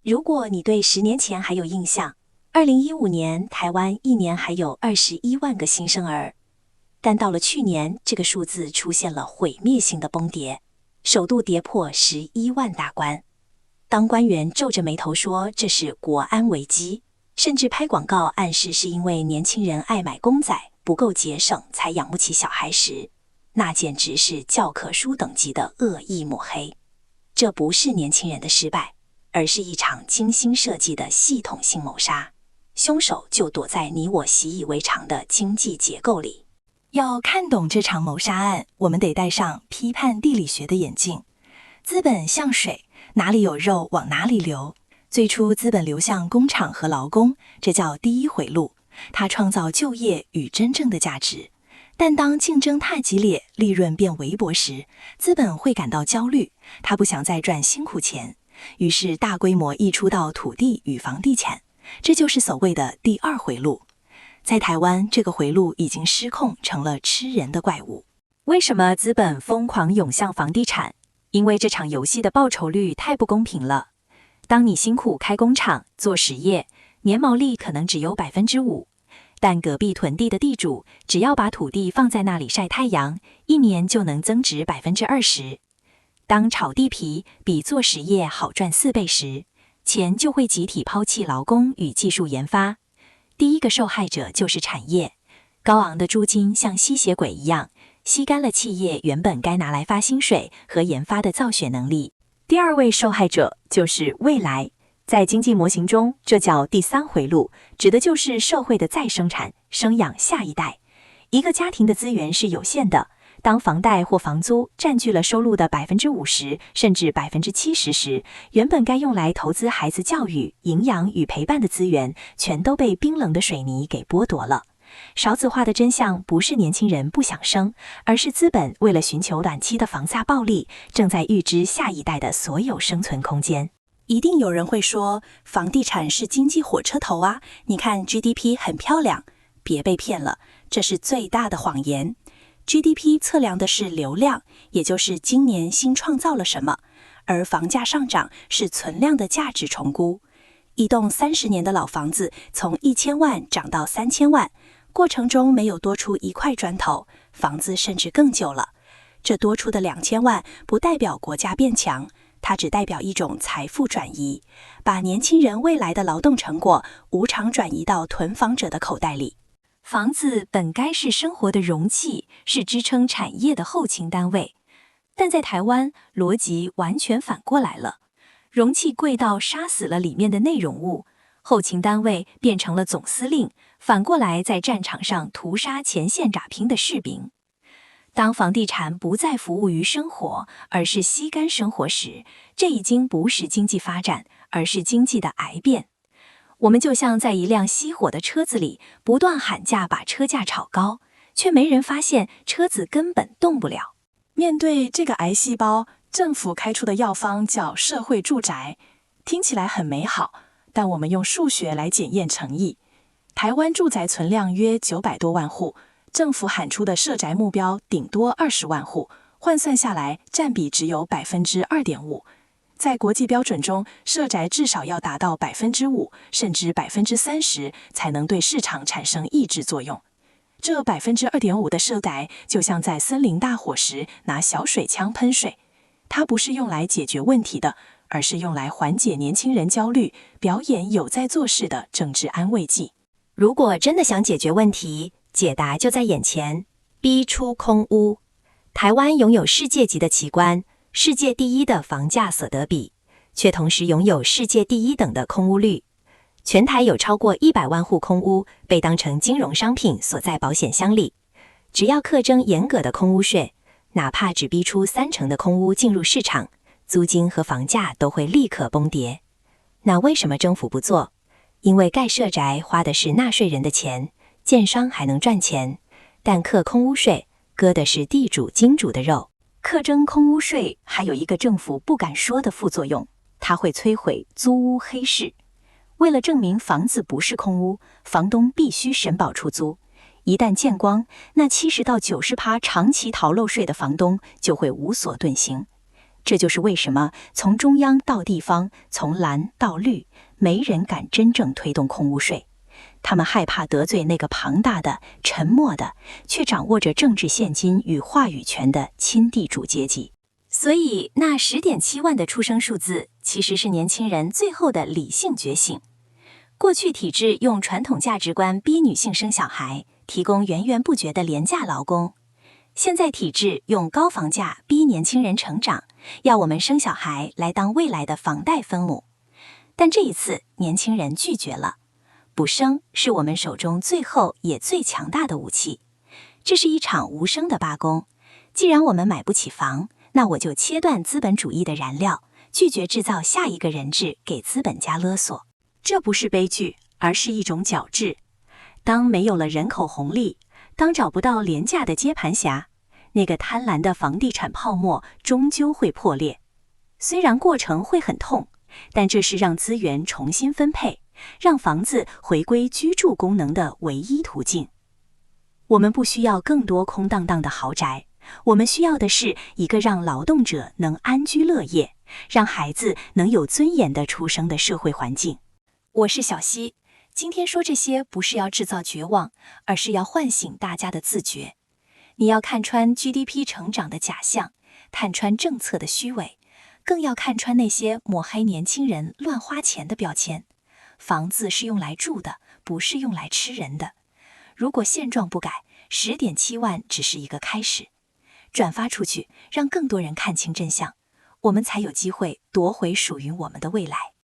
如果你對10年前還有印象，2015年台灣一年還有21萬個新生兒，但到了去年，這個數字出現了毀滅性的崩跌，首度跌破11萬大關。當官員皺着眉頭說這是國安危機，甚至拍廣告暗示是因為年輕人愛買公仔不夠節省才養不起小孩時，那簡直是教科書等級的惡意抹黑。這不是年輕人的失敗，而是一場精心設計的系統性謀殺，兇手就躲在你我習以為常的經濟結構裡。要看懂這場謀殺案，我們得戴上批判地理學的眼鏡。資本像水，哪裡有肉往哪裡流。最初資本流向工廠和勞工，這叫第一回路，它創造就業與真正的價值。但當競爭太激烈，利潤變微薄時，資本會感到焦慮，他不想再賺辛苦錢，於是大規模溢出到土地與房地產，這就是所謂的第二回路。在台灣，這個回路已經失控，成了吃人的怪物。為什麼資本瘋狂湧向房地產？因為這場遊戲的報酬率太不公平了。當你辛苦開工廠做實業，年毛利可能只有 5%， 但隔壁囤地的地主只要把土地放在那裡曬太陽，一年就能增值 20%。 當炒地皮比做實業好賺4倍時，錢就會集體拋棄勞工與技術研發。第一個受害者就是產業，高昂的租金像吸血鬼一樣，吸乾了企業原本該拿來發薪水和研發的造血能力。第二位受害者就是未來，在經濟模型中，這叫第三回路，指的就是社會的再生產，生養下一代。一個家庭的資源是有限的，當房貸或房租佔據了收入的 50%甚至 70% 時，原本該用來投資孩子教育、營養與陪伴的資源，全都被冰冷的水泥給剝奪了。少子化的真相不是年輕人不想生，而是資本為了尋求短期的房價暴利，正在預支下一代的所有生存空間。一定有人會說，房地產是經濟火車頭啊，你看 GDP 很漂亮。別被騙了，這是最大的謊言。GDP 測量的是流量，也就是今年新創造了什麼，而房價上漲是存量的價值重估。一棟30年的老房子從1000萬漲到3000萬，過程中沒有多出一塊磚頭，房子甚至更舊了。這多出的2000萬不代表國家變強，它只代表一種財富轉移，把年輕人未來的勞動成果無償轉移到囤房者的口袋裡。房子本該是生活的容器，是支撐產業的後勤單位，但在台灣邏輯完全反過來了，容器貴到殺死了裡面的內容物，後勤單位變成了總司令，反過來在戰場上屠殺前線打拼的士兵。當房地產不再服務於生活，而是吸乾生活時，這已經不是經濟發展，而是經濟的癌變。我們就像在一輛熄火的車子裡，不斷喊價把車價炒高，卻沒人發現車子根本動不了。面對這個癌細胞，政府開出的藥方叫社會住宅，聽起來很美好，但我們用數學來檢驗誠意。台灣住宅存量約900多萬戶，政府喊出的社宅目標頂多20萬戶，換算下來佔比只有 2.5%。在國際標準中，社宅至少要達到 5%甚至 30%才能對市場產生抑制作用。這 2.5% 的社宅就像在森林大火時拿小水槍噴水，它不是用來解決問題的，而是用來緩解年輕人焦慮、表演有在做事的政治安慰劑。如果真的想解決問題，解答就在眼前，逼出空屋。台灣擁有世界級的奇觀，世界第一的房價所得比，卻同時擁有世界第一等的空屋率。全台有超過100萬戶空屋被當成金融商品鎖在保險箱裡，只要課徵嚴格的空屋稅，哪怕只逼出30%的空屋進入市場，租金和房價都會立刻崩跌。那為什麼政府不做？因為蓋社宅花的是納稅人的錢，建商還能賺錢，但課空屋稅割的是地主金主的肉。課徵空屋稅還有一個政府不敢說的副作用，它會摧毀租屋黑市。為了證明房子不是空屋，房東必須審保出租。一旦見光，那70到90%長期逃漏稅的房東就會無所遁形。這就是為什麼從中央到地方，從藍到綠，沒人敢真正推動空屋稅。他們害怕得罪那個龐大的、沉默的，卻掌握着政治現金與話語權的親地主階級。所以，那10.7萬的出生數字，其實是年輕人最後的理性覺醒。過去體制用傳統價值觀逼女性生小孩，提供源源不絕的廉價勞工。現在體制用高房價逼年輕人成長，要我們生小孩來當未來的房貸分母。但這一次，年輕人拒絕了。不生是我們手中最後也最強大的武器。這是一場無聲的罷工。既然我們買不起房，那我就切斷資本主義的燃料，拒絕制造下一個人質給資本家勒索。這不是悲劇，而是一種矯治。當沒有了人口紅利，當找不到廉價的接盤俠，那個貪婪的房地產泡沫終究會破裂。雖然過程會很痛，但這是讓資源重新分配，讓房子回歸居住功能的唯一途徑。我們不需要更多空蕩蕩的豪宅，我們需要的是一個讓勞動者能安居樂業，讓孩子能有尊嚴的出生的社會環境。我是小溪，今天說這些不是要制造絕望，而是要喚醒大家的自覺。你要看穿 GDP 成長的假象，看穿政策的虛偽，更要看穿那些抹黑年輕人亂花錢的標籤。房子是用來住的，不是用來吃人的。如果現狀不改，10.7萬只是一個開始。轉發出去，讓更多人看清真相，我們才有機會奪回屬於我們的未來。